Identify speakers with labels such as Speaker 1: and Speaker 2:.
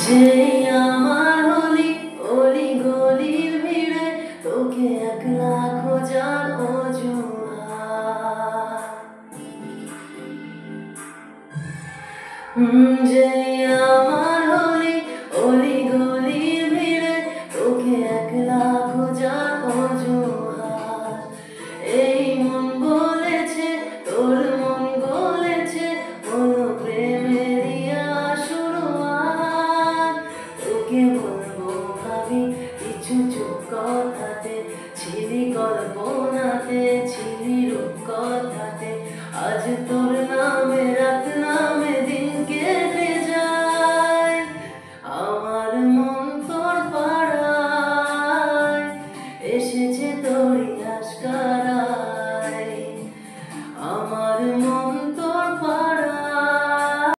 Speaker 1: যেই আমার হলি অলি গলির ভিড়ে তোকে একলা খোঁজার অজুহাত। যেই আমার হলি অলি গলির